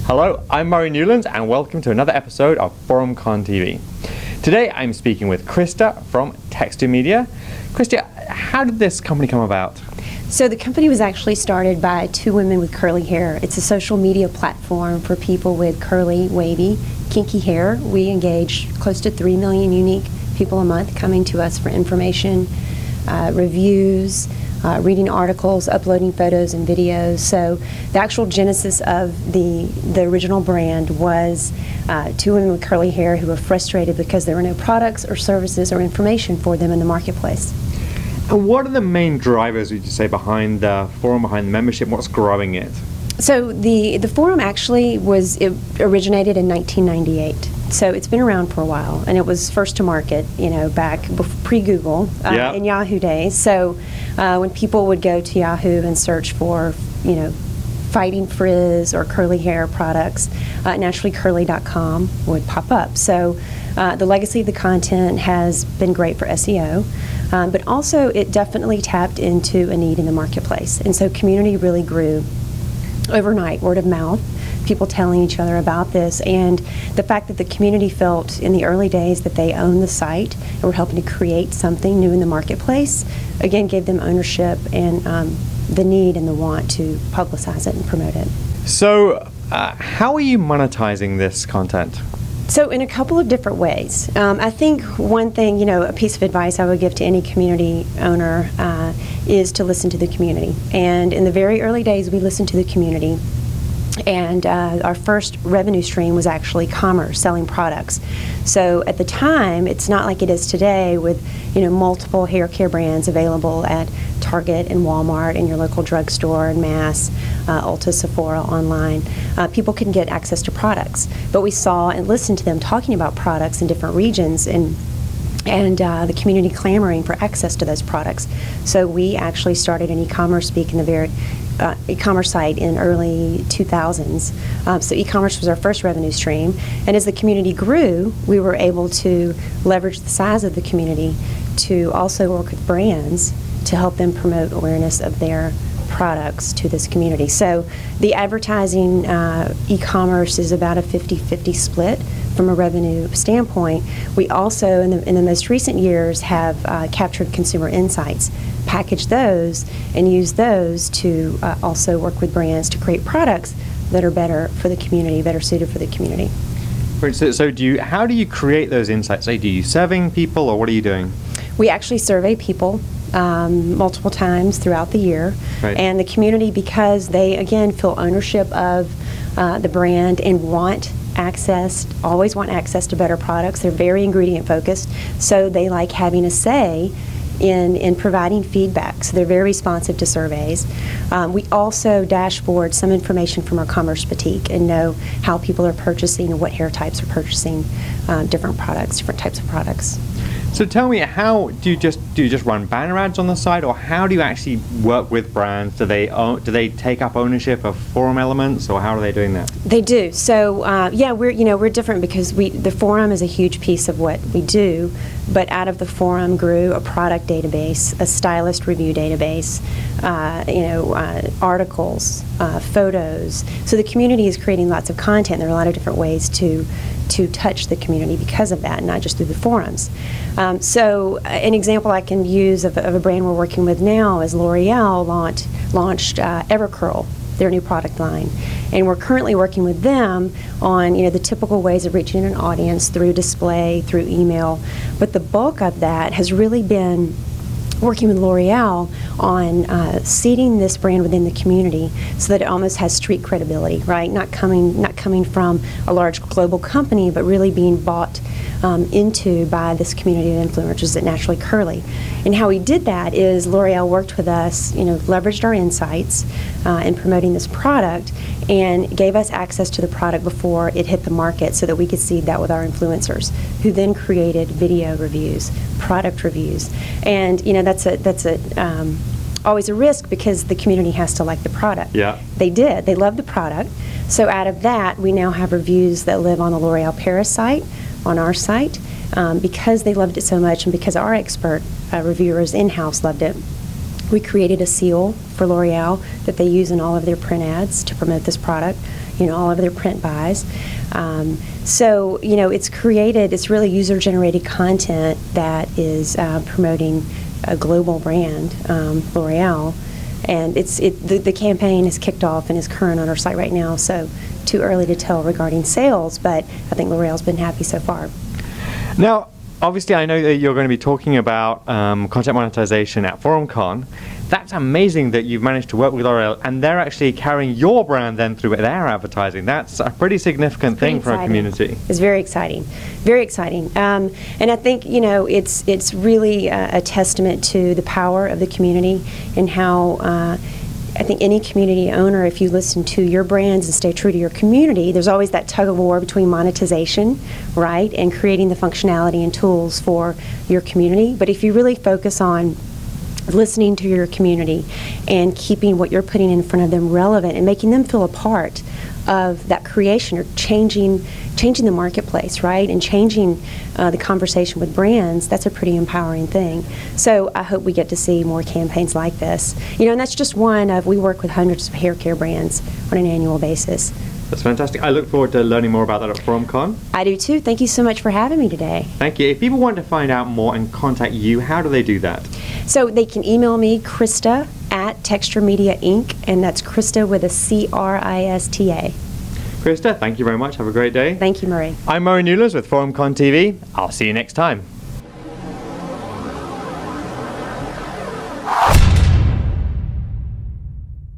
Hello, I'm Murray Newlands and welcome to another episode of ForumCon TV. Today I'm speaking with Crista from Texture Media. Crista, how did this company come about? So the company was actually started by two women with curly hair. It's a social media platform for people with curly, wavy, kinky hair. We engage close to 3 million unique people a month coming to us for information, reviews, reading articles, uploading photos and videos. So the actual genesis of the original brand was two women with curly hair who were frustrated because there were no products or services or information for them in the marketplace. And what are the main drivers, would you say, behind the forum, behind the membership? What's growing it? So the forum actually originated in 1998. So it's been around for a while, and it was first to market, back pre-Google in Yahoo days. So when people would go to Yahoo and search for, fighting frizz or curly hair products, naturallycurly.com would pop up. So the legacy of the content has been great for SEO, but also it definitely tapped into a need in the marketplace. And so community really grew overnight, word of mouth, people telling each other about this, and the fact that the community felt in the early days that they owned the site and were helping to create something new in the marketplace, again gave them ownership and the need and the want to publicize it and promote it. So how are you monetizing this content? So in a couple of different ways. I think one thing, a piece of advice I would give to any community owner is to listen to the community. And in the very early days, we listened to the community. And our first revenue stream was actually commerce, selling products. So at the time, it's not like it is today with multiple hair care brands available at Target and Walmart and your local drugstore and Mass, Ulta, Sephora, online. People can get access to products. But we saw and listened to them talking about products in different regions and the community clamoring for access to those products. So we actually started an e-commerce e-commerce site in early 2000s. So e-commerce was our first revenue stream, and as the community grew, we were able to leverage the size of the community to also work with brands to help them promote awareness of their products to this community. So the advertising e-commerce is about a 50-50 split from a revenue standpoint. We also, in the most recent years, have captured consumer insights, packaged those, and used those to also work with brands to create products that are better for the community, better suited for the community. So how do you create those insights? Do you surveying people, or what are you doing? We actually survey people multiple times throughout the year, and the community, because they again feel ownership of the brand and always want access to better products. They're very ingredient focused, so they like having a say in providing feedback. So they're very responsive to surveys. We also dashboard some information from our commerce boutique and know how people are purchasing and what hair types are purchasing different types of products. So tell me, how do you just run banner ads on the site, or how do you actually work with brands? Do they take up ownership of forum elements, or how are they doing that? They do. So yeah, we're different because the forum is a huge piece of what we do. But out of the forum grew a product database, a stylist review database, articles, photos. So the community is creating lots of content. There are a lot of different ways to touch the community because of that, not just through the forums. So an example I can use of a brand we're working with now is L'Oreal launched Evercurl, their new product line. And we're currently working with them on the typical ways of reaching an audience through display, through email. But the bulk of that has really been working with L'Oreal on seeding this brand within the community so that it almost has street credibility, right? Not coming from a large global company, but really being bought into by this community of influencers at Naturally Curly. And how we did that is L'Oreal worked with us, leveraged our insights in promoting this product and gave us access to the product before it hit the market so that we could seed that with our influencers, who then created video reviews, product reviews. And that's always a risk because the community has to like the product. Yeah. They did. They loved the product. So out of that, we now have reviews that live on the L'Oreal Paris site, on our site, because they loved it so much and because our expert reviewers in-house loved it. We created a seal for L'Oreal that they use in all of their print ads to promote this product. all of their print buys. So, it's really user-generated content that is promoting a global brand, L'Oreal. And the campaign is kicked off and is current on our site right now, so too early to tell regarding sales, but I think L'Oreal's been happy so far. Now, obviously, I know that you're going to be talking about content monetization at ForumCon. That's amazing that you've managed to work with L'Oreal, and they're actually carrying your brand then through their advertising. That's a pretty significant thing for a community. It's very exciting, very exciting. And I think it's really a testament to the power of the community and how I think any community owner, if you listen to your brands and stay true to your community, there's always that tug of war between monetization, right, and creating the functionality and tools for your community. But if you really focus on listening to your community and keeping what you're putting in front of them relevant and making them feel a part of that creation, or changing the marketplace, right, and changing the conversation with brands, that's a pretty empowering thing. So I hope we get to see more campaigns like this. And that's just one of, we work with hundreds of hair care brands on an annual basis. That's fantastic. I look forward to learning more about that at ForumCon. I do too. Thank you so much for having me today. Thank you. If people want to find out more and contact you, how do they do that? So they can email me, Crista at Texture Media Inc., and that's Crista with a C-R-I-S-T-A. Crista, thank you very much. Have a great day. Thank you, Murray. I'm Murray Newlands with ForumCon TV. I'll see you next time.